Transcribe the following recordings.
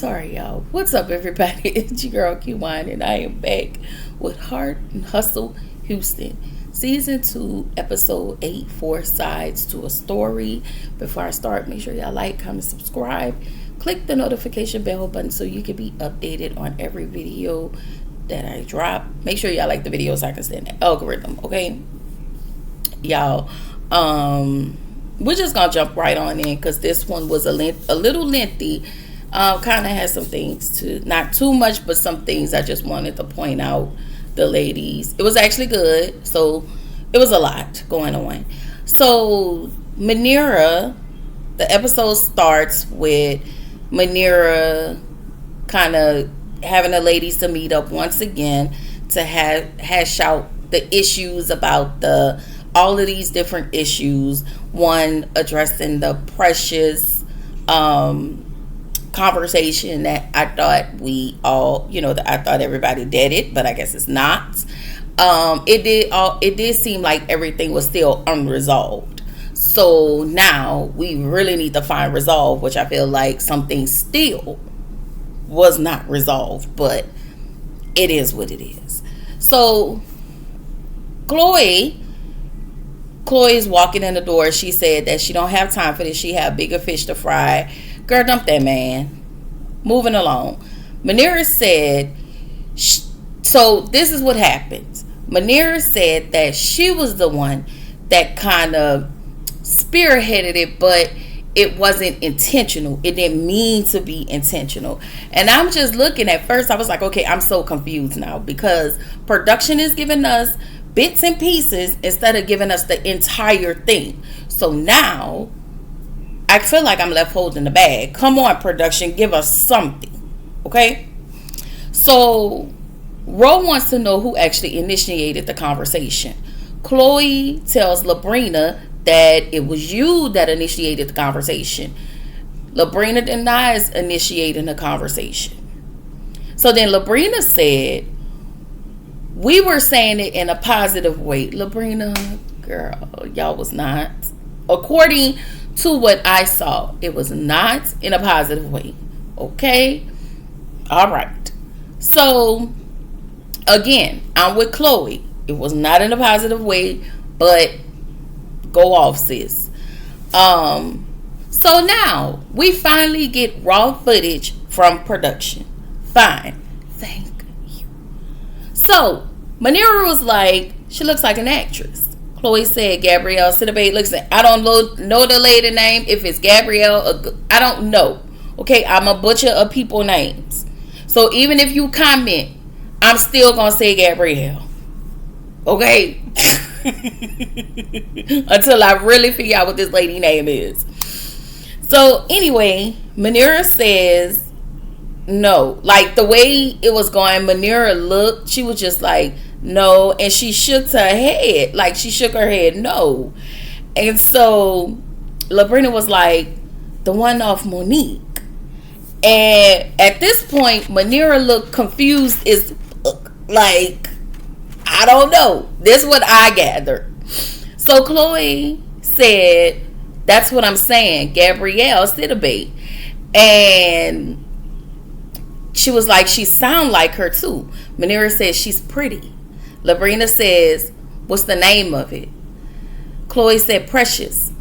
Sorry, y'all. What's up, everybody? It's your girl Q1, and I am back with Heart and Hustle Houston, Season 2, Episode 8, Four Sides to a Story. Before I start, make sure y'all like, comment, subscribe. Click the notification bell button so you can be updated on every video that I drop. Make sure y'all like the video so I can stay in the algorithm, okay? Y'all, we're just gonna jump right on in because this one was a little lengthy. Kind of has some things to, not too much, but some things I just wanted to point out. The ladies, it was actually good, so it was a lot going on. So Manera, the episode starts with Manera kind of having the ladies to meet up once again to hash out the issues about all of these different issues. One addressing the Precious conversation that I thought we all, that I thought everybody did it, but I guess it's not. It did seem like everything was still unresolved. So now we really need to find resolve, which I feel like something still was not resolved, but it is what it is. So Chloe's walking in the door. She said that she don't have time for this. She have bigger fish to fry. Girl, dump that man. Moving along. Manera said, so this is what happens. Manera said that she was the one that kind of spearheaded it, but it wasn't intentional. It didn't mean to be intentional. And I'm just looking at first, I was like, okay, I'm so confused now because production is giving us bits and pieces instead of giving us the entire thing. So now I feel like I'm left holding the bag. Come on, production, give us something. Okay? So Ro wants to know who actually initiated the conversation. Chloe tells Labrina that it was you that initiated the conversation. Labrina denies initiating the conversation. So then Labrina said, we were saying it in a positive way. Labrina, girl, y'all was not. According to what I saw, it was not in a positive way. Okay? All right. So, again, I'm with Chloe. It was not in a positive way, but go off, sis. So now, we finally get raw footage from production. Fine. Thank you. So, Manera was like, she looks like an actress. Chloe said, Gabrielle Sidibe. Listen, I don't know the lady name. If it's Gabrielle, I don't know. Okay, I'm a butcher of people names. So even if you comment, I'm still going to say Gabrielle. Okay? Until I really figure out what this lady name is. So anyway, Manera says, no. Like the way it was going, Manera looked, she was just like, no, and she shook her head. Like she shook her head, no. And so Labrina was like, the one off Monique. And at this point, Manera looked confused as like, I don't know. This is what I gathered. So Chloe said, that's what I'm saying, Gabrielle Sidibe. And she was like, she sound like her too. Manera says she's pretty. Labrina says, what's the name of it? Chloe said, Precious.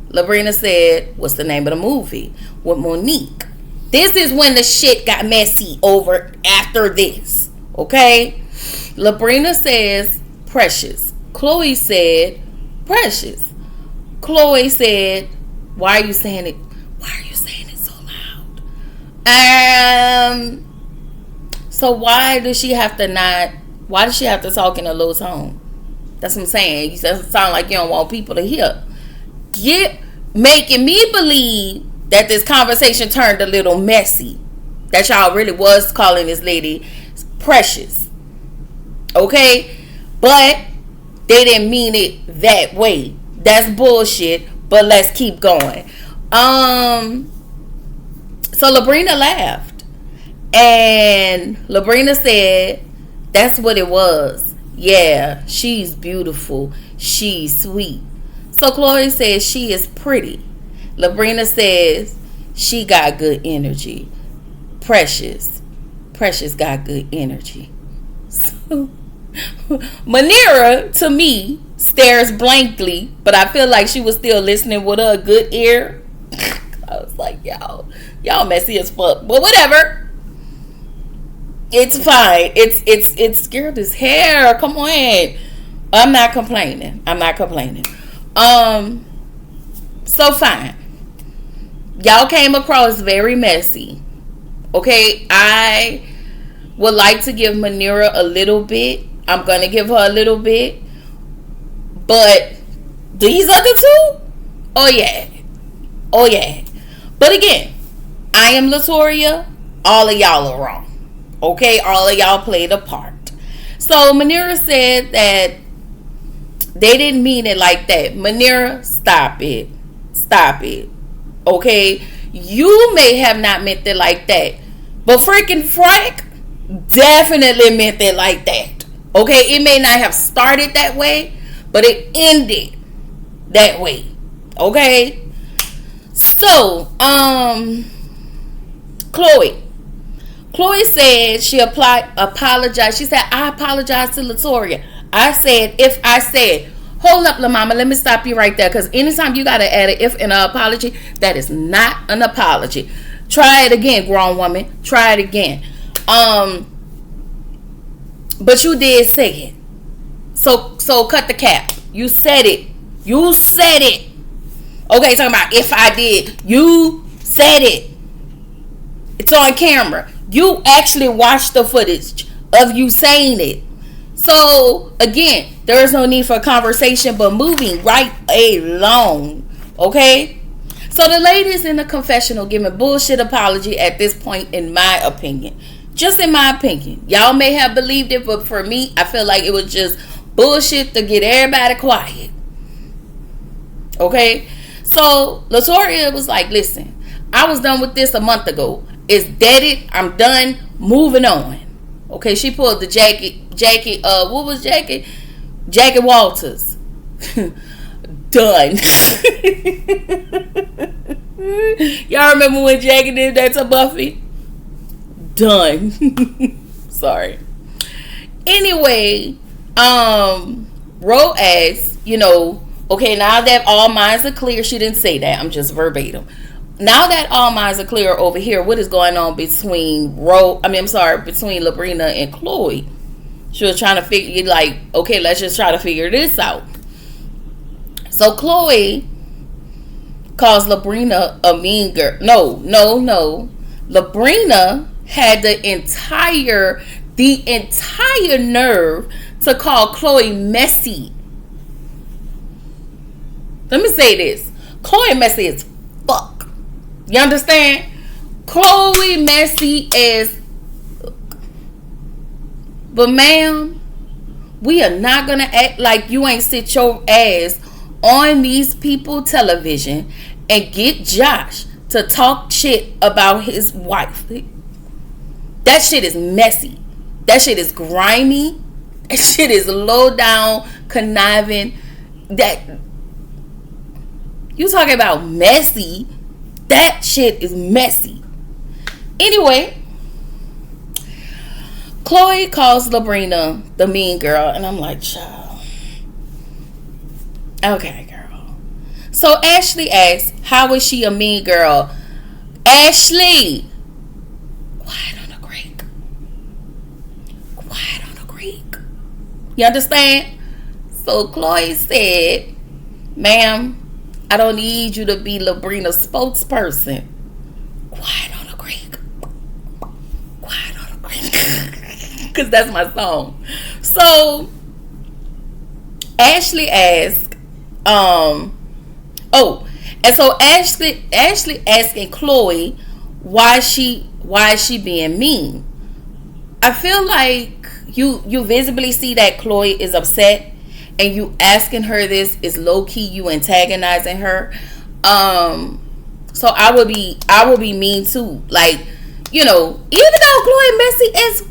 Labrina said, what's the name of the movie? With Monique. This is when the shit got messy over after this. Okay? Labrina says, Precious. Chloe said, Precious. Chloe said, why are you saying it? Why are you saying it so loud? So why does she have to talk in a low tone? That's what I'm saying. You sound like you don't want people to hear. Making me believe that this conversation turned a little messy. That y'all really was calling this lady Precious. Okay? But they didn't mean it that way. That's bullshit. But let's keep going. So Labrina laughed. And Labrina said, that's what it was. Yeah, she's beautiful. She's sweet. So Chloe says she is pretty. Labrina says she got good energy. Precious got good energy. So Manera, to me, stares blankly, but I feel like she was still listening with her good ear. I was like, y'all messy as fuck, but whatever. It's fine. It's scared as hair. Come on. I'm not complaining. So fine. Y'all came across very messy. Okay, I would like to give Manera a little bit. I'm gonna give her a little bit. But these other two? Oh yeah. But again, I am Latoria. All of y'all are wrong. Okay, all of y'all played a part. So Manera said that they didn't mean it like that. Manera, stop it. Okay, you may have not meant it like that, but freaking Frank definitely meant it like that. Okay, it may not have started that way, but it ended that way. Okay, so Chloe said she apologized. She said, I apologize to Latoria. I said, if I said, hold up, La Mama, let me stop you right there. Because anytime you got to add an if in an apology, that is not an apology. Try it again, grown woman. Try it again. But you did say it. So cut the cap. You said it. Okay, talking about if I did. You said it. It's on camera. You actually watched the footage of you saying it. So, again, there is no need for conversation, but moving right along. Okay? So, the ladies in the confessional giving bullshit apology at this point, in my opinion. Just in my opinion. Y'all may have believed it, but for me, I feel like it was just bullshit to get everybody quiet. Okay? So, Latoria was like, listen, I was done with this a month ago. It's deaded. I'm done. Moving on. Okay, she pulled the Jackie, what was Jackie? Jackie Walters. Done. Y'all remember when Jackie did that to Buffy? Done. Sorry. Anyway, Ro asks, okay, now that all minds are clear, she didn't say that. I'm just verbatim. Now that all minds are clear over here, what is going on between between Labrina and Chloe? She was trying to figure, like, okay, let's just try to figure this out. So Chloe calls Labrina a mean girl. No. Labrina had the entire nerve to call Chloe messy. Let me say this. Chloe messy as fuck. You understand? Chloe messy as fuck. But ma'am, we are not gonna act like you ain't sit your ass on these people television and get Josh to talk shit about his wife. That shit is messy. That shit is grimy. That shit is low down, conniving. That you talking about messy? That shit is messy. Anyway, Chloe calls Labrina the mean girl, and I'm like, child. Okay, girl. So Ashley asks, how is she a mean girl? Ashley, quiet on the Greek. Quiet on the Greek. You understand? So Chloe said, ma'am, I don't need you to be Labrina's spokesperson. Quiet on the Greek. Quiet on the Greek. Because that's my song. So, Ashley asked, and so Ashley asking Chloe why she being mean. I feel like you visibly see that Chloe is upset. And you asking her this is low key you antagonizing her. So I would be mean too. Like, even though Chloe messy is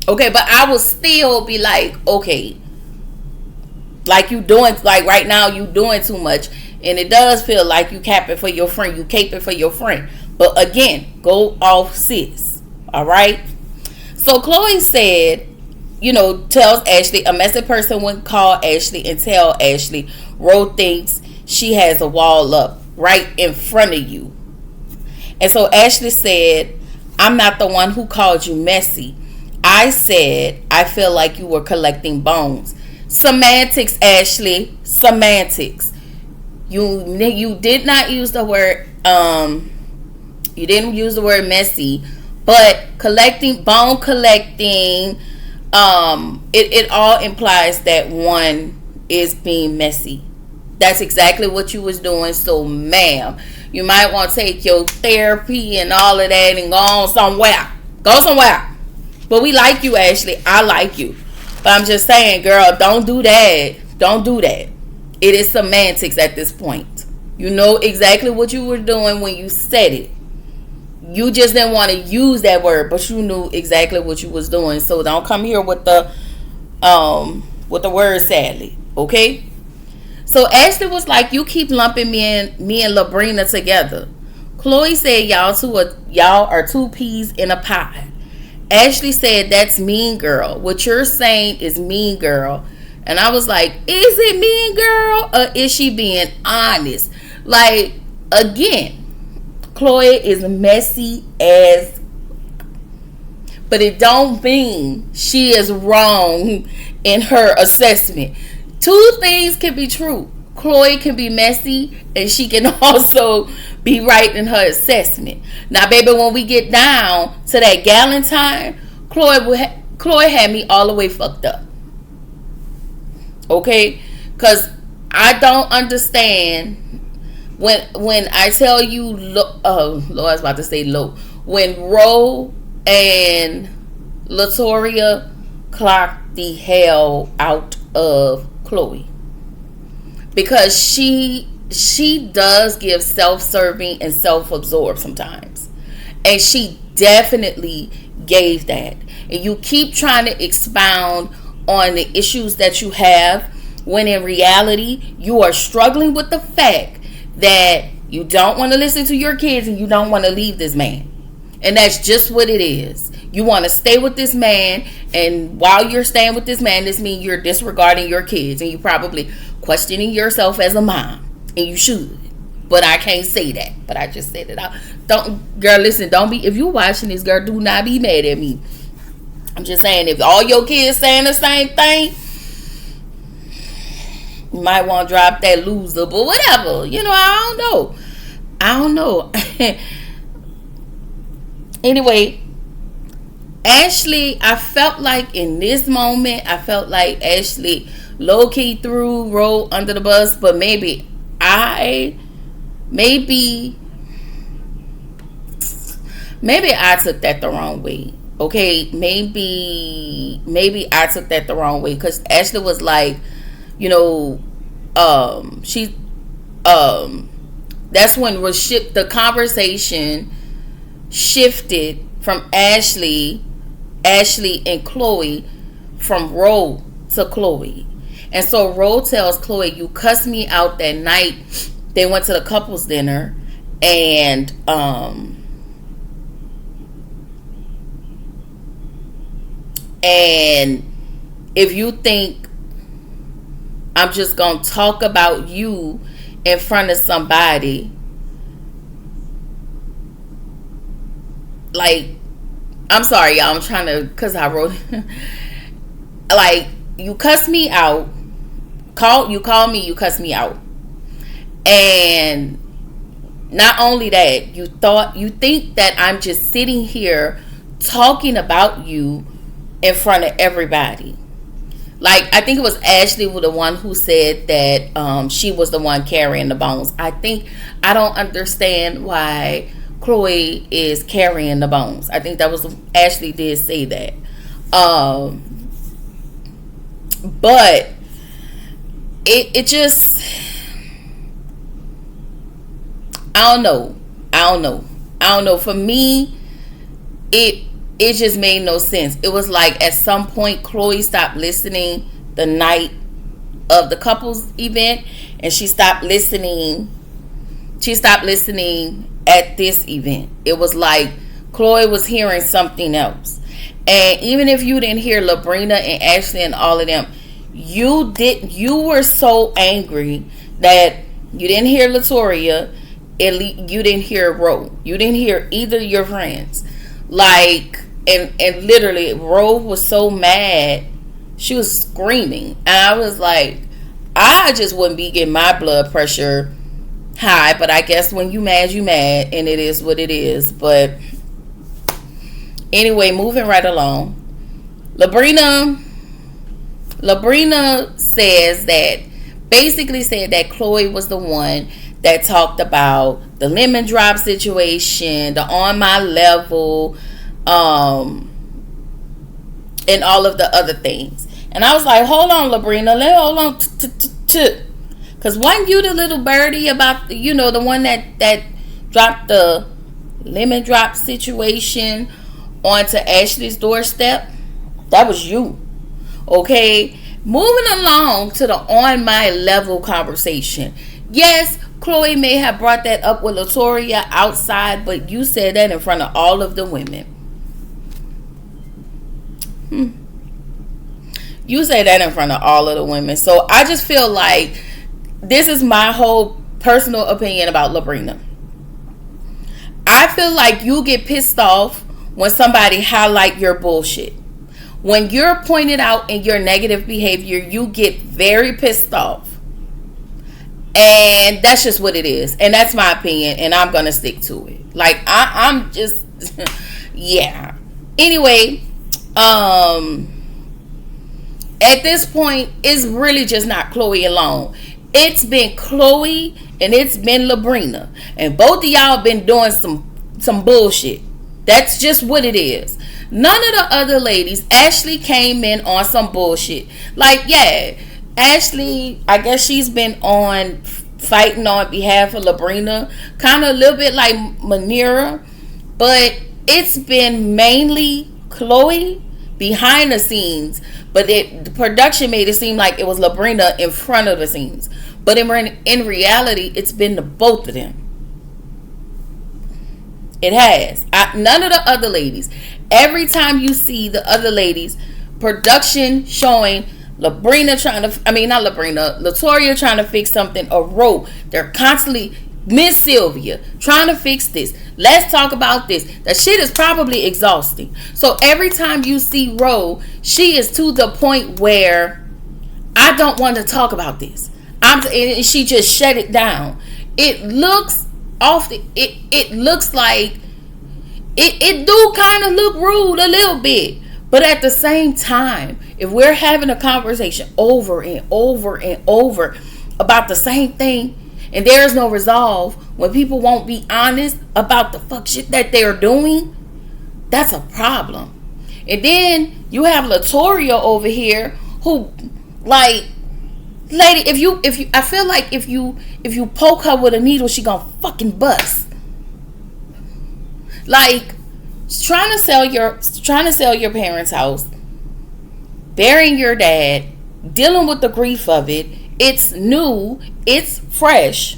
okay, but I will still be like, okay, like you doing, like right now you doing too much. And it does feel like you capping for your friend. You caping for your friend. But again, go off, sis. All right? So Khloe said, tells Ashley, a messy person wouldn't call Ashley and tell Ashley, Ro thinks she has a wall up right in front of you. And so Ashley said, I'm not the one who called you messy. I said, I feel like you were collecting bones. Semantics, Ashley. Semantics. You did not use the word, you didn't use the word messy, but bone collecting, it all implies that one is being messy. That's exactly what you was doing. So, ma'am, you might want to take your therapy and all of that and go on somewhere. Go somewhere. But we like you, Ashley. I like you. But I'm just saying, girl, don't do that. Don't do that. It is semantics at this point. You know exactly what you were doing when you said it. You just didn't want to use that word, but you knew exactly what you was doing. So don't come here with the word sadly. Okay? So Ashley was like, you keep lumping me and Labrina together. Khloe said y'all are two peas in a pod. Ashley said that's mean girl. What you're saying is mean girl. And I was like, is it mean girl or is she being honest? Like, again, Khloe is messy as, but it don't mean she is wrong in her assessment. Two things can be true. Khloe can be messy and she can also be right in her assessment. Now, baby, when we get down to that Galentine, Khloe had me all the way fucked up. Okay? Because I don't understand when I tell you, Lord, I was about to say low. When Ro and Latoria clocked the hell out of Khloe. Because she does give self-serving and self-absorbed sometimes. And she definitely gave that. And you keep trying to expound on the issues that you have when in reality you are struggling with the fact that you don't want to listen to your kids and you don't want to leave this man. And that's just what it is. You want to stay with this man, and while you're staying with this man, this means you're disregarding your kids and you're probably questioning yourself as a mom. And you should. But I can't say that. But I just said it out. Girl, listen, if you're watching this, girl, do not be mad at me. I'm just saying, if all your kids saying the same thing, you might want to drop that loser, but whatever. I don't know. Anyway, Ashley, I felt like in this moment, Ashley low-key threw Ro under the bus, but maybe I took that the wrong way. Okay, maybe I took that the wrong way, because Ashley was like, that's when the conversation shifted from Ashley and Khloe, from Ro to Khloe. And so Ro tells Khloe, you cussed me out that night. They went to the couples dinner, and if you think I'm just gonna talk about you in front of somebody, like, I'm sorry, y'all, I'm trying to, because I wrote like, you cuss me out, you call me, you cuss me out, and not only that, you think that I'm just sitting here talking about you in front of everybody. Like, I think it was Ashley was the one who said that she was the one carrying the bones. I don't understand why Khloe is carrying the bones. I think that was Ashley did say that. But it just, I don't know. For me, it just made no sense. It was like at some point Khloe stopped listening the night of the couples event, and she stopped listening. She stopped listening at this event. It was like Chloe was hearing something else. And even if you didn't hear Labrina and Ashley and all of them, you were so angry that you didn't hear Latoria, you didn't hear Ro. You didn't hear either of your friends. Like, and literally, Ro was so mad. She was screaming. And I was like, I just wouldn't be getting my blood pressure high. But I guess when you mad, you mad. And it is what it is. But anyway, moving right along. Labrina basically said that Chloe was the one that talked about the lemon drop situation, the on my level, and all of the other things. And I was like, hold on, Labrina, hold on, because wasn't you the little birdie about the one that dropped the lemon drop situation onto Ashley's doorstep? That was you. Okay, moving along to the on my level conversation. Yes, Chloe may have brought that up with Latoria outside, but you said that in front of all of the women. You say that in front of all of the women. So I just feel like this is my whole personal opinion about Labrina. I feel like you get pissed off when somebody highlight your bullshit. When you're pointed out in your negative behavior, you get very pissed off. And that's just what it is. And that's my opinion. And I'm going to stick to it. Like, I'm just, yeah. Anyway, at this point, it's really just not Chloe alone. It's been Chloe and it's been Labrina. And both of y'all been doing some bullshit. That's just what it is. None of the other ladies actually came in on some bullshit. Like, yeah, Ashley, I guess she's been on fighting on behalf of Labrina. Kind of a little bit like Manera. But it's been mainly Chloe behind the scenes. But the production made it seem like it was Labrina in front of the scenes. But in reality, it's been the both of them. It has. None of the other ladies. Every time you see the other ladies, production showing Latoria trying to fix something, or Ro, they're constantly, Miss Sylvia, trying to fix this. Let's talk about this. That shit is probably exhausting. So every time you see Ro, she is to the point where I don't want to talk about this. And she just shut it down. It looks off. It looks like it do kind of look rude a little bit, but at the same time, if we're having a conversation over and over and over about the same thing, and there is no resolve, when people won't be honest about the fuck shit that they're doing, that's a problem. And then you have Latoria over here who, like, lady, if you I feel like if you poke her with a needle, she gonna fucking bust. Like, trying to sell your parents' house, burying your dad, dealing with the grief of it. It's new, it's fresh.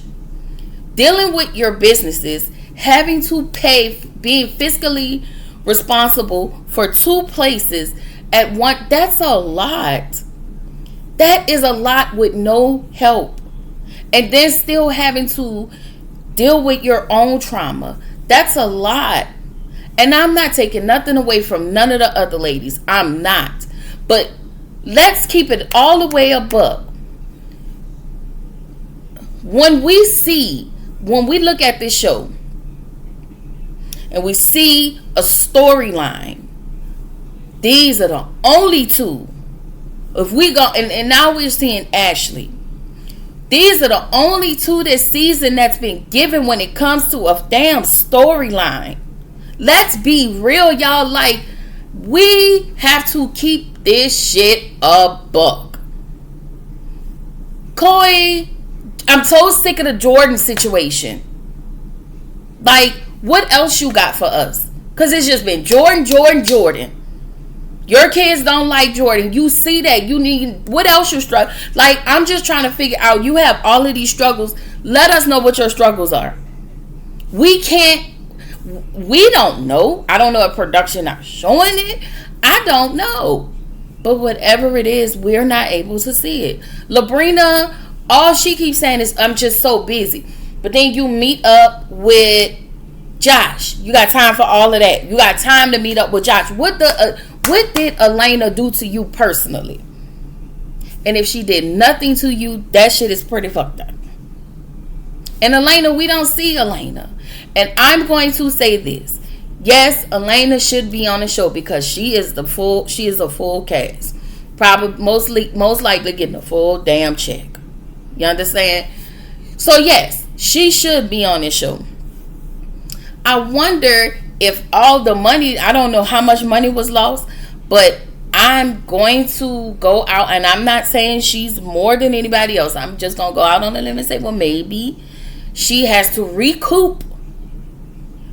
Dealing with your businesses, having to pay, being fiscally responsible for 2 places at one. That's a lot. That is a lot with no help. And then still having to deal with your own trauma. That's a lot. And I'm not taking nothing away from none of the other ladies. I'm not. But let's keep it all the way above. When we look at this show and we see a storyline, these are the only 2. If we go, and now we're seeing Ashley. These are the only 2 this season that's been given when it comes to a damn storyline. Let's be real, y'all. Like, we have to keep this shit a buck. Chloe, I'm so sick of the Jordan situation. Like, what else you got for us? Because it's just been Jordan. Your kids don't like Jordan. You see that. You need, what else you struggle? Like, I'm just trying to figure out, you have all of these struggles. Let us know what your struggles are. We don't know. I don't know if production not showing it. I don't know. But whatever it is, we're not able to see it. Labrina, all she keeps saying is, I'm just so busy. But then you meet up with Josh. You got time for all of that. You got time to meet up with Josh. What did Elena do to you personally? And if she did nothing to you, that shit is pretty fucked up. And Elena, we don't see Elena. And I'm going to say this. Yes, Elena should be on the show because she is a full cast. Probably most likely getting a full damn check. You understand? So yes, she should be on this show. I wonder if all the money, I don't know how much money was lost, but I'm going to go out, and I'm not saying she's more than anybody else. I'm just going to go out on a limb and say, well, maybe she has to recoup.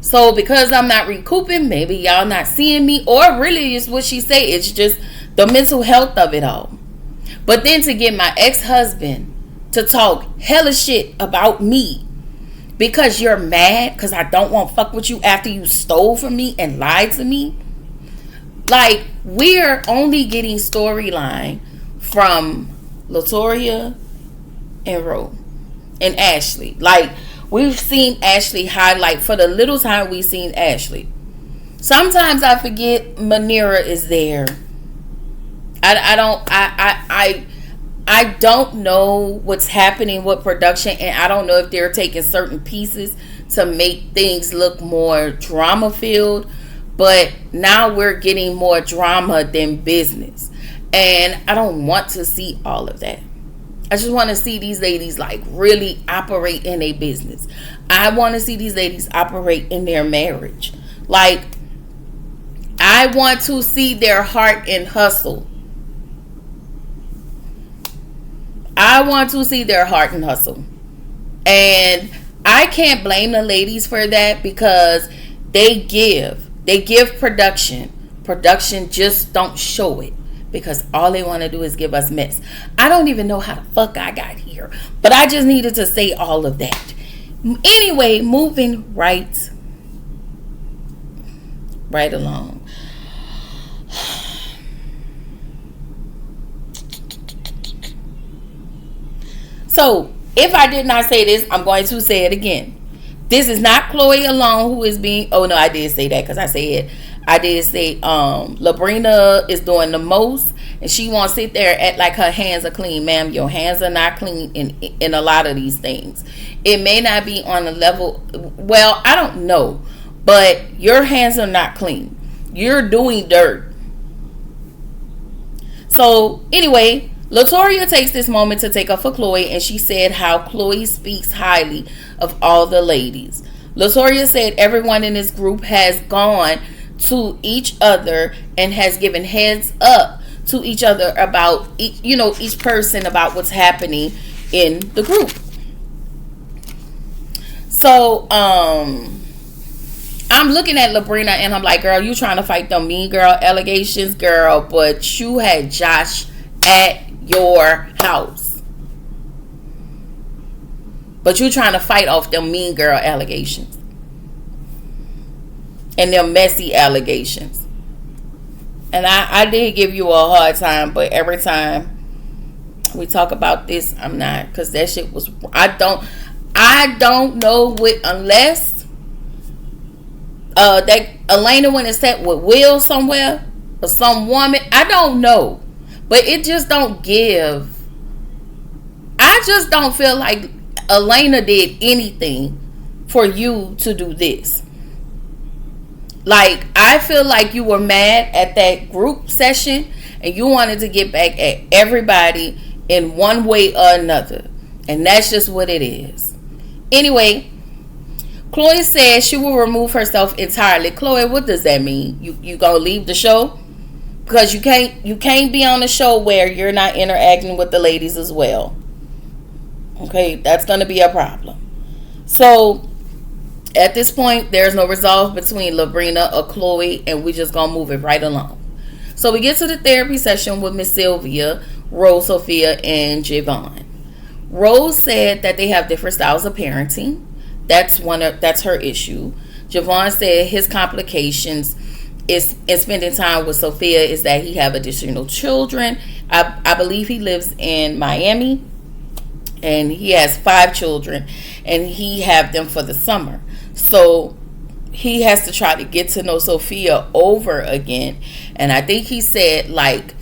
So because I'm not recouping, maybe y'all not seeing me, or really is what she say. It's just the mental health of it all. But then to get my ex-husband to talk hella shit about me because you're mad because I don't want to fuck with you after you stole from me and lied to me. Like, we're only getting storyline from Latoria and Ro and Ashley. Like, we've seen Ashley highlight for the little time we've seen Ashley. Sometimes I forget Manera is there. I don't know what's happening with production, and I don't know if they're taking certain pieces to make things look more drama filled. But now we're getting more drama than business, and I don't want to see all of that. I just want to see these ladies like really operate in a business. I want to see these ladies operate in their marriage. Like, I want to see their heart and hustle. I want to see their heart and hustle. And I can't blame the ladies for that because they give production. Production just don't show it because all they want to do is give us mess. I don't even know how the fuck I got here, but I just needed to say all of that. Anyway, moving right along. So, if I did not say this, I'm going to say it again. This is not Chloe alone who is being... Oh, no, I did say that because I did say Labrina is doing the most. And she won't sit there and act like her hands are clean. Ma'am, your hands are not clean in a lot of these things. It may not be on a level... Well, I don't know. But your hands are not clean. You're doing dirt. So, anyway... Latoria takes this moment to take up for Chloe, and she said how Chloe speaks highly of all the ladies. Latoria said everyone in this group has gone to each other and has given heads up to each other about each person about what's happening in the group. So I'm looking at Labrina and I'm like, girl, you trying to fight them mean girl allegations, girl, but you had Josh at your house. But you trying to fight off them mean girl allegations. And them messy allegations. And I did give you a hard time, but every time we talk about this, I'm not, because that shit was... I don't know what, unless that Elena went and sat with Will somewhere or some woman. I don't know. But it just don't give. I just don't feel like Elena did anything for you to do this. Like, I feel like you were mad at that group session and you wanted to get back at everybody in one way or another. And that's just what it is. Anyway, Chloe says she will remove herself entirely. Chloe, what does that mean? You gonna leave the show? Because you can't be on a show where you're not interacting with the ladies as well. Okay, that's going to be a problem. So, at this point, there's no resolve between Labrina or Chloe, and we just going to move it right along. So we get to the therapy session with Miss Sylvia, Rose, Sophia, and Javon. Rose said that they have different styles of parenting. That's her issue. Javon said his complications is in spending time with Sophia is that he have additional children. I believe he lives in Miami, and he has 5 children, and he have them for the summer. So he has to try to get to know Sophia over again. And I think he said, like,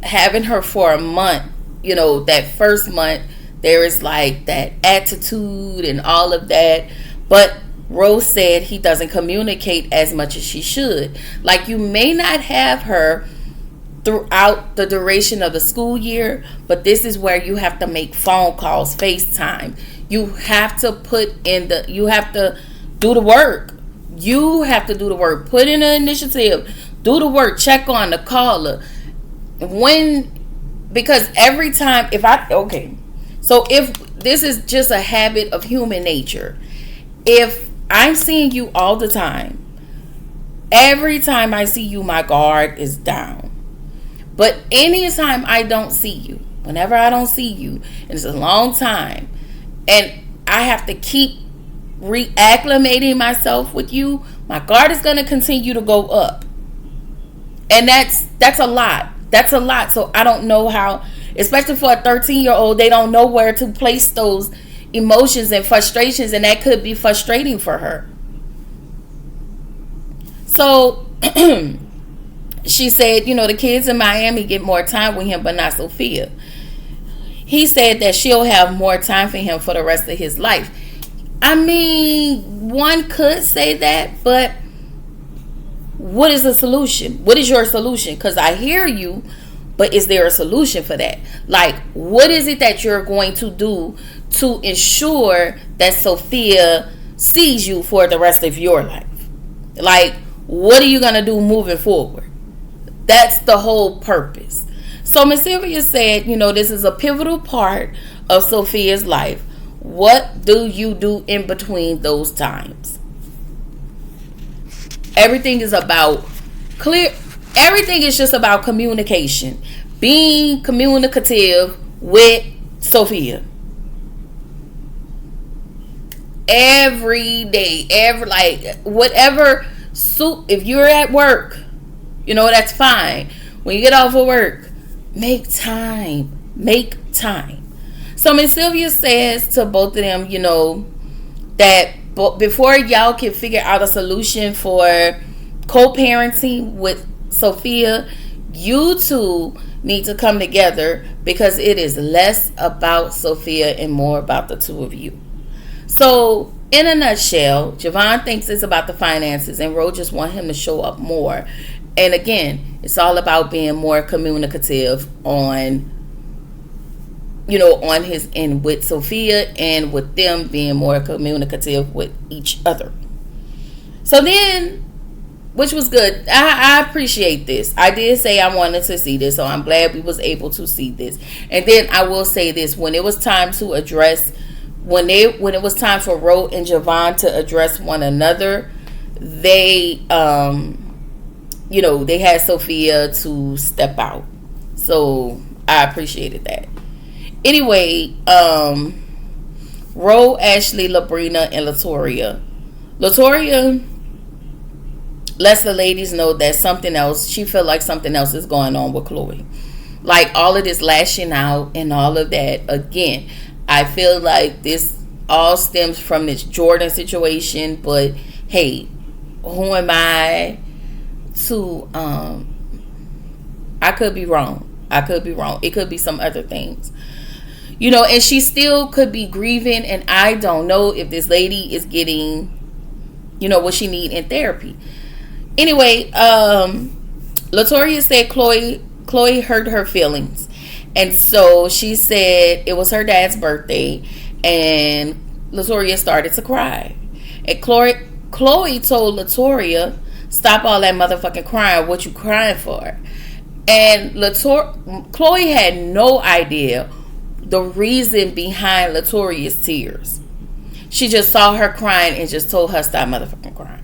having her for a month, that first month, there is like that attitude and all of that. But Rose said he doesn't communicate as much as she should. Like, you may not have her throughout the duration of the school year, but this is where you have to make phone calls, FaceTime. You have to you have to do the work. You have to do the work. Put in an initiative. Do the work. Check on the caller. Because every time, so if this is just a habit of human nature, if I'm seeing you all the time, every time I see you, my guard is down. But anytime I don't see you, whenever I don't see you, and it's a long time, and I have to keep reacclimating myself with you, my guard is going to continue to go up. And that's a lot. That's a lot. So I don't know how, especially for a 13-year-old, they don't know where to place those emotions and frustrations, and that could be frustrating for her. So she said, the kids in Miami get more time with him, but not Sophia. He said that she'll have more time for him for the rest of his life. I mean, one could say that, but what is the solution? What is your solution? Because I hear you, but is there a solution for that? Like, what is it that you're going to do to ensure that Sophia sees you for the rest of your life? Like, what are you going to do moving forward? That's the whole purpose. So Miss Sylvia said, this is a pivotal part of Sophia's life. What do you do in between those times? Everything is about everything is just about communication. Being communicative with Sophia. Every day, whatever suit, if you're at work, that's fine. When you get off of work, make time. So Miss Sylvia says to both of them, that before y'all can figure out a solution for co-parenting with Sophia, you two need to come together, because it is less about Sophia and more about the two of you. So in a nutshell, Javon thinks it's about the finances, and Rose just want him to show up more. And again, it's all about being more communicative on his end with Sophia, and with them being more communicative with each other. So then, which was good. I appreciate this. I did say I wanted to see this, so I'm glad we was able to see this. And then I will say this: when it was time to address, when it was time for Ro and Javon to address one another, they they had Sophia to step out. So I appreciated that. Anyway, Ro, Ashley, Labrina, and Latoria lets the ladies know that something else, she felt like something else is going on with Chloe. Like, all of this lashing out and all of that. Again, I feel like this all stems from this Jordan situation, but hey, who am I to I could be wrong. It could be some other things. And she still could be grieving, and I don't know if this lady is getting, what she need in therapy. Anyway, Latoria said Chloe hurt her feelings. And so she said it was her dad's birthday, and Latoria started to cry. And Chloe told Latoria, stop all that motherfucking crying. What you crying for? And Chloe had no idea the reason behind Latoria's tears. She just saw her crying and just told her, stop motherfucking crying.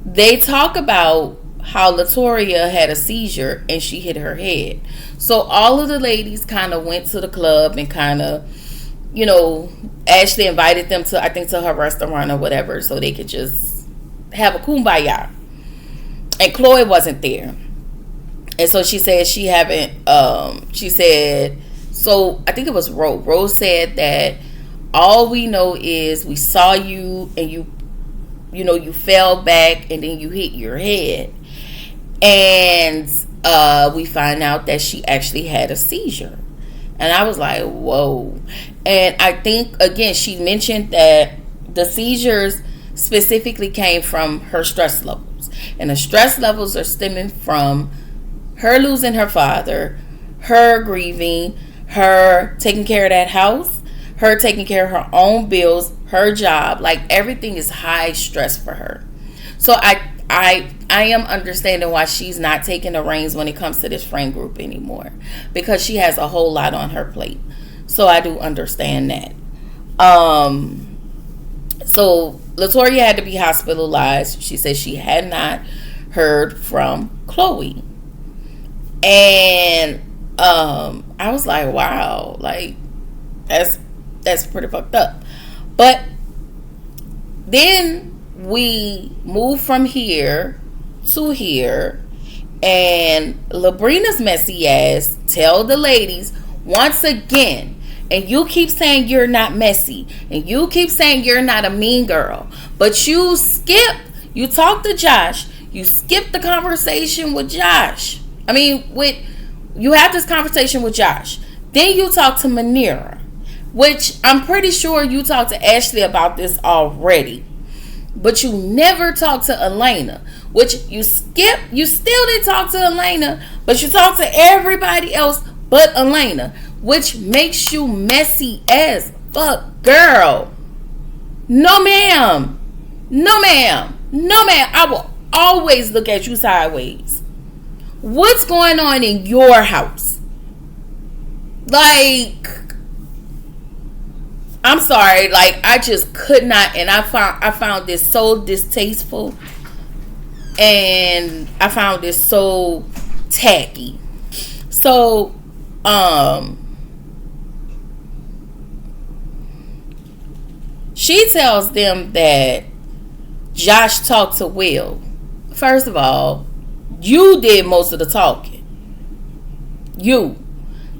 They talk about how Latoria had a seizure and she hit her head. So all of the ladies kind of went to the club and kind of, Ashley invited them to, I think, to her restaurant or whatever, so they could just have a kumbaya. And Chloe wasn't there. And so she said she said, so I think it was Rose. Rose said that all we know is we saw you and you fell back and then you hit your head. And we find out that she actually had a seizure. And I was like, whoa. And I think, again, she mentioned that the seizures specifically came from her stress levels. And the stress levels are stemming from her losing her father, her grieving, her taking care of that house, her taking care of her own bills, her job. Like, everything is high stress for her. So I am understanding why she's not taking the reins when it comes to this friend group anymore, because she has a whole lot on her plate. So I do understand that. So Latoria had to be hospitalized. She said she had not heard from Chloe. And I was like, wow, like that's pretty fucked up. But then we move from here to here, and Labrina's messy ass tell the ladies once again, and you keep saying you're not messy, and you keep saying you're not a mean girl, but you talk to Josh, you skip the conversation with Josh. You have this conversation with Josh, then you talk to Manera, which I'm pretty sure you talked to Ashley about this already. But you never talked to Elena, which you skip. You still didn't talk to Elena, but you talked to everybody else but Elena, which makes you messy as fuck, girl. No, ma'am. No, ma'am. No, ma'am. I will always look at you sideways. What's going on in your house? Like, I'm sorry, like, I just could not, and I found this so distasteful, and I found this so tacky. So, she tells them that Josh talked to Will. First of all, you did most of the talking.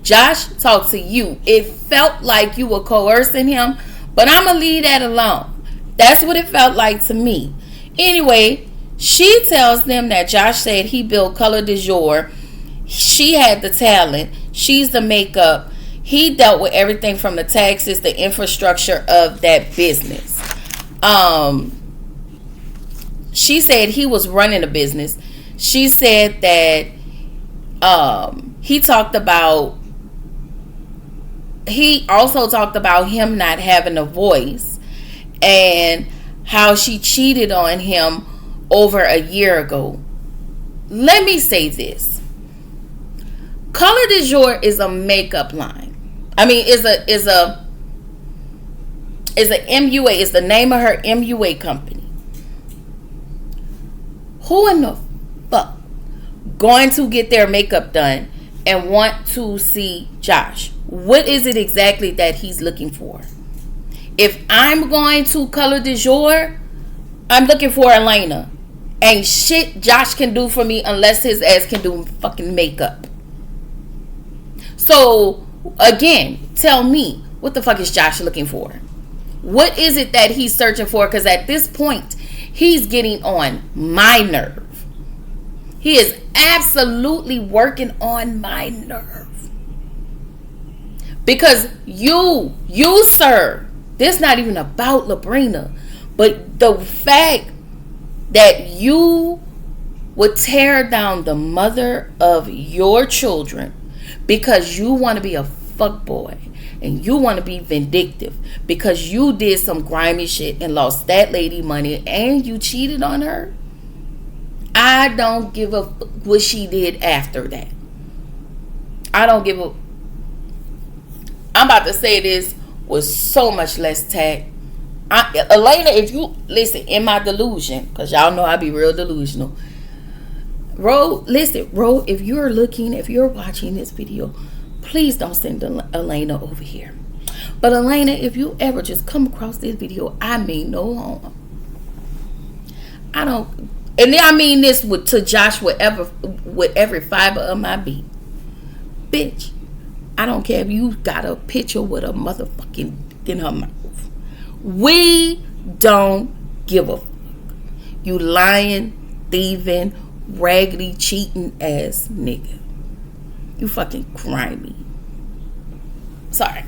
Josh talked to you. It felt like you were coercing him, but I'm going to leave that alone. That's what it felt like to me. Anyway, she tells them that Josh said he built Color de Jour. She had the talent. She's the makeup. He dealt with everything from the taxes, the infrastructure of that business. She said he was running a business. She said that he also talked about him not having a voice and how she cheated on him over a year ago. Let me say this. Color de Jour is a makeup line. Is a MUA. It's the name of her MUA company. Who in the fuck going to get their makeup done and want to see Josh? What is it exactly that he's looking for? If I'm going to Color de Jour, I'm looking for Elena. Ain't shit Josh can do for me unless his ass can do fucking makeup. So, again, tell me, what the fuck is Josh looking for? What is it that he's searching for? Because at this point, he's getting on my nerve. He is absolutely working on my nerve. Because you, sir, this is not even about Labrina, but the fact that you would tear down the mother of your children because you want to be a fuckboy and you want to be vindictive because you did some grimy shit and lost that lady money and you cheated on her. I don't give a what she did after that. I don't give a. I'm about to say this with so much less tact. Elena, if you listen, in my delusion, because y'all know I be real delusional. Ro, if you're watching this video, please don't send Elena over here. But Elena, if you ever just come across this video, I mean no harm. And then I mean this to Josh with every fiber of my being. Bitch, I don't care if you got a picture with a motherfucking in her mouth. We don't give a fuck. You lying, thieving, raggedy, cheating ass nigga. You fucking grimy. Sorry.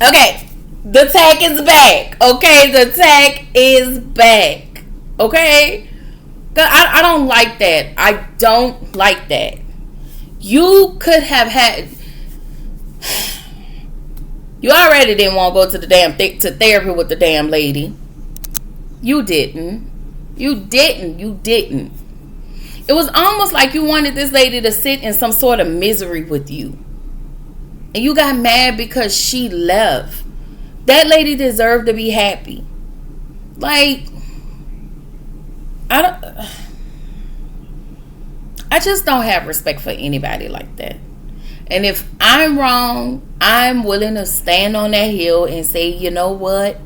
Okay. The tag is back. Okay. The tag is back. Okay. I don't like that. I don't like that. You could have had. You already didn't want to go to the damn to therapy with the damn lady. You didn't. You didn't. It was almost like you wanted this lady to sit in some sort of misery with you. And you got mad because she left. That lady deserved to be happy. Like, I just don't have respect for anybody like that. And if I'm wrong, I'm willing to stand on that hill and say, you know what?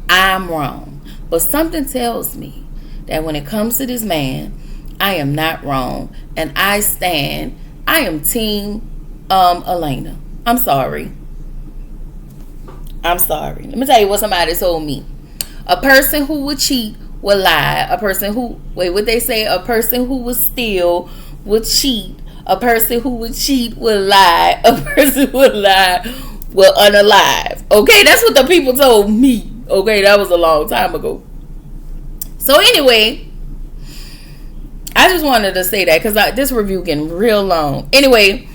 I'm wrong. But something tells me that when it comes to this man, I am not wrong. And I am team Elena. I'm sorry. Let me tell you what somebody told me. A person who would cheat would lie. A person who, what they say? A person who would steal would cheat. A person who would cheat would lie. A person who would lie will unalive. Okay, that's what the people told me. Okay, that was a long time ago. So anyway, I just wanted to say that because this review getting real long. Anyway,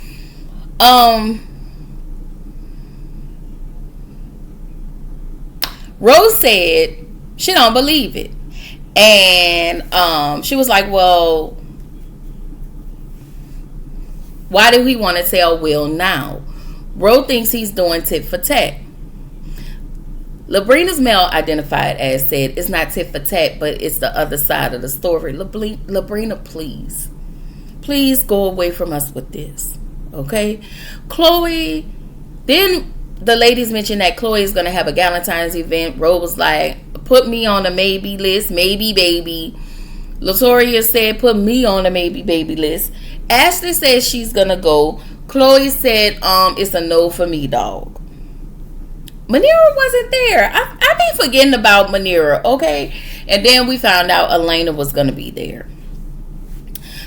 Rose said she don't believe it. And she was like, well, why do we want to tell Will now? Rose thinks he's doing tit for tat. Labrina's male identified as said it's not tit for tat, but it's the other side of the story. Labrina, please go away from us with this. Okay? Chloe, then the ladies mentioned that Chloe is going to have a Valentine's event. Rose was like, put me on the maybe list. Maybe baby. Latoria said, put me on the maybe baby list. Ashley said she's going to go. Chloe said, it's a no for me, dog. Manera wasn't there. I be forgetting about Manera, okay? And then we found out Elena was going to be there.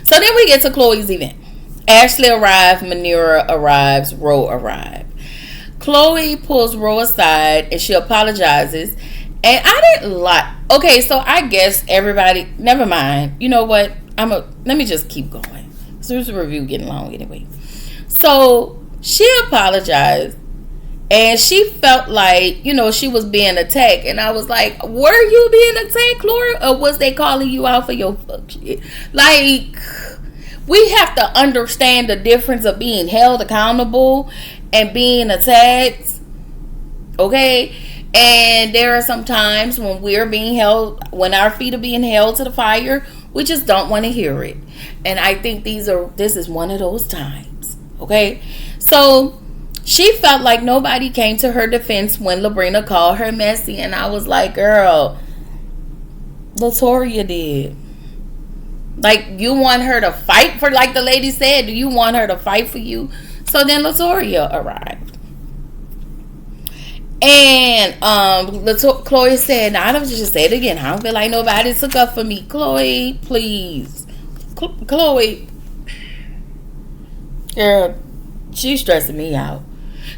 So then we get to Chloe's event. Ashley arrived, Manera arrives, Ro arrived. Chloe pulls Ro aside and she apologizes. And I didn't like... Okay, so I guess everybody... Never mind. You know what? Let me just keep going. So this review getting long anyway. So she apologized. And she felt like, she was being attacked. And I was like, were you being attacked, Laura? Or was they calling you out for your fuck shit? Like, we have to understand the difference of being held accountable and being attacked. Okay? And there are some times when when our feet are being held to the fire, we just don't want to hear it. And I think this is one of those times. Okay? So she felt like nobody came to her defense when Labrina called her messy. And I was like, girl, Latoria did. Like, you want her to fight for, like the lady said, do you want her to fight for you? So then Latoria arrived. And Chloe said, now I don't just say it again. I don't feel like nobody took up for me. Chloe, please. Chloe. Girl, she's stressing me out.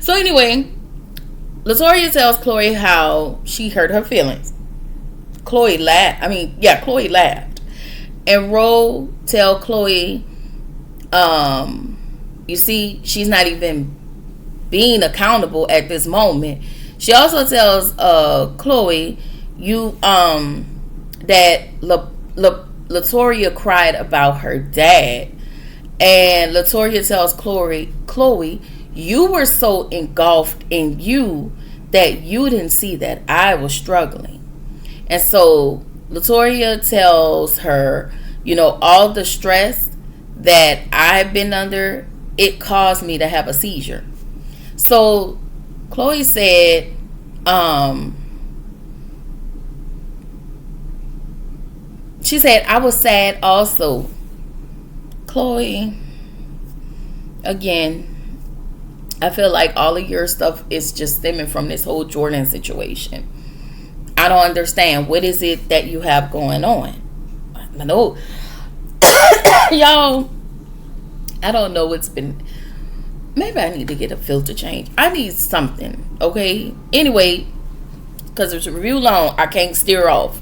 So anyway, Latoria tells Chloe how she hurt her feelings. Chloe laughed. And Ro tell Chloe, you see, she's not even being accountable at this moment. She also tells Chloe that Latoria cried about her dad. And Latoria tells Chloe, you were so engulfed in you that you didn't see that I was struggling. And so Latoria tells her, All the stress that I've been under, it caused me to have a seizure. So Chloe said, she said, I was sad also. Chloe, again, I feel like all of your stuff is just stemming from this whole Jordan situation. I don't understand. What is it that you have going on? I know. Y'all, I don't know what's been. Maybe I need to get a filter change. I need something, okay? Anyway, because it's a review long, I can't steer off.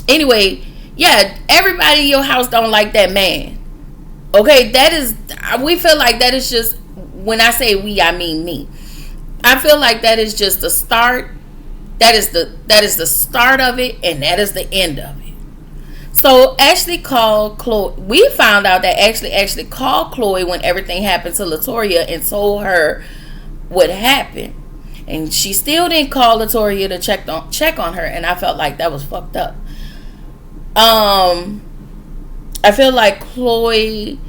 Anyway, yeah, everybody in your house don't like that man. Okay, we feel like that is just, when I say we, I mean me. I feel like that is just the start. That is the start of it, and that is the end of it. So Ashley called Chloe. We found out that Ashley called Chloe when everything happened to Latoya and told her what happened. And she still didn't call Latoya to check on her, and I felt like that was fucked up. I feel like Chloe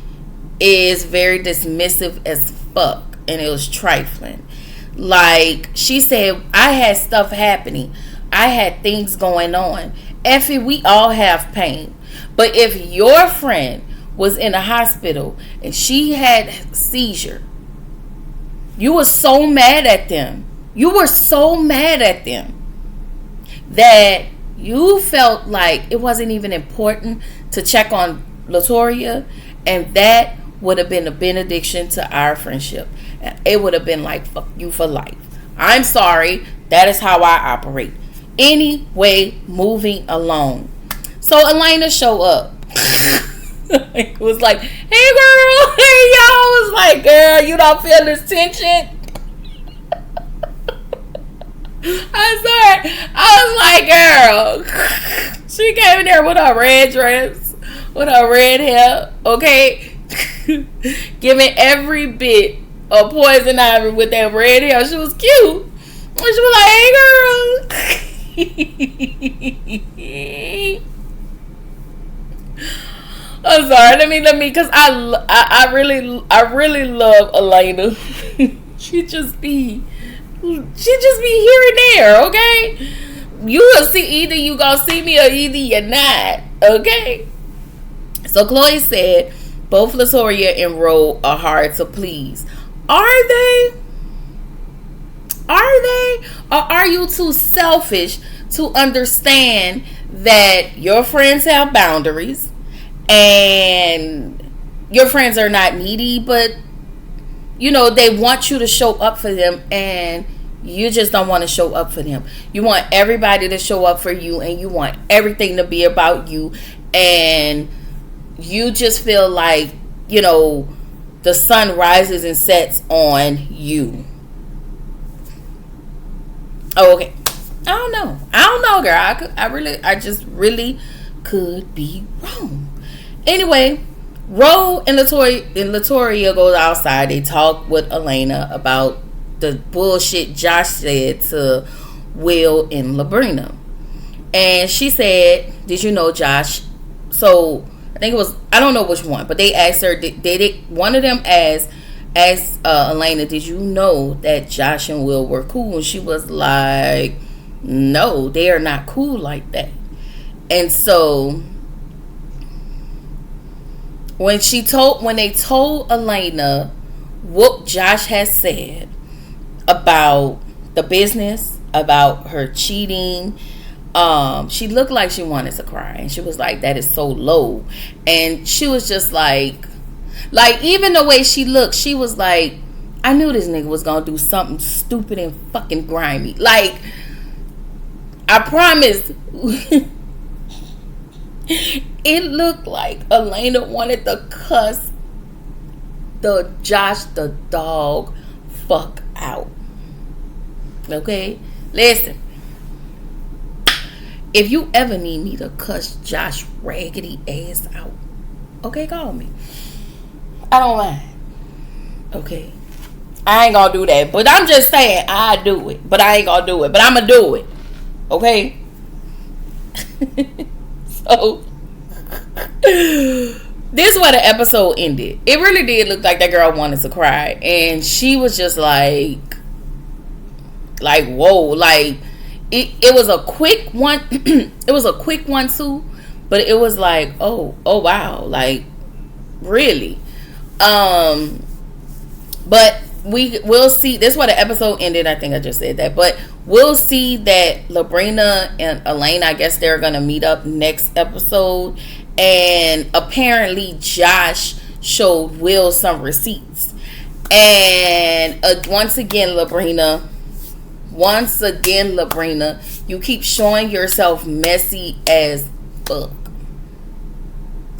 is very dismissive as fuck, and it was trifling. Like, she said, I had stuff happening. I had things going on. Effie, we all have pain. But if your friend was in a hospital and she had seizure, you were so mad at them. You were so mad at them that you felt like it wasn't even important to check on Latoya, and that would have been a benediction to our friendship. It would have been like, fuck you for life. I'm sorry. That is how I operate. Anyway, moving along. So Elena showed up. It was like, hey girl, hey y'all. It was like, girl, you don't feel this tension? I'm sorry. I was like, girl. She came in there with her red dress, with her red hair, okay? Giving every bit of Poison Ivy with that red hair. She was cute. And she was like, hey girl. I'm sorry. Let me, because I really love Elena. She just be here and there, okay? You will see, either you gonna see me or either you're not, okay? So Chloe said both Latoya and Ro are hard to please. Are they? Are they? Or are you too selfish to understand that your friends have boundaries and your friends are not needy, but they want you to show up for them, and you just don't want to show up for them. You want everybody to show up for you, and you want everything to be about you, and you just feel like, the sun rises and sets on you. Oh, okay. I don't know, girl. I just really could be wrong. Anyway, Ro and Latoya goes outside. They talk with Elena about the bullshit Josh said to Will and Labrina. And she said, did you know Josh? So I think it was, I don't know which one, but they asked her, one of them asked Elena, did you know that Josh and Will were cool? And she was like, no, they are not cool like that. And so when they told Elena what Josh has said about the business, about her cheating, she looked like she wanted to cry, and she was like, that is so low. And she was just like even the way she looked, she was like, I knew this nigga was gonna do something stupid and fucking grimy. Like, I promise. It looked like Elena wanted to cuss the Josh the dog fuck out. Okay? Listen. If you ever need me to cuss Josh raggedy ass out, okay, call me. I don't mind. Okay? I ain't gonna do that. But I'm just saying, I do it. But I ain't gonna do it. But I'm gonna do it. Okay? So this is where the episode ended. It really did look like that girl wanted to cry, and she was just like whoa, like it was a quick one. It was a quick one too, but it was like oh wow, like really. But we'll see. This is where the episode ended. I think I just said that, but we'll see that Labrina and Elaine, I guess they're gonna meet up next episode. And apparently Josh showed Will some receipts. And once again, Labrina, you keep showing yourself messy as fuck.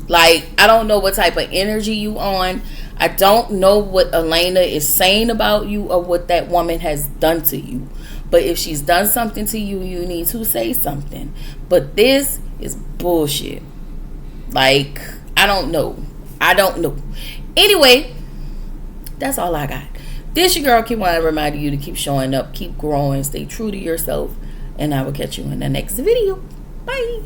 Like, I don't know what type of energy you on. I don't know what Elena is saying about you or what that woman has done to you. But if she's done something to you, you need to say something. But this is bullshit. Like, I don't know. Anyway, that's all I got. This your girl keep wanting to remind you to keep showing up, keep growing, stay true to yourself, and I will catch you in the next video. Bye.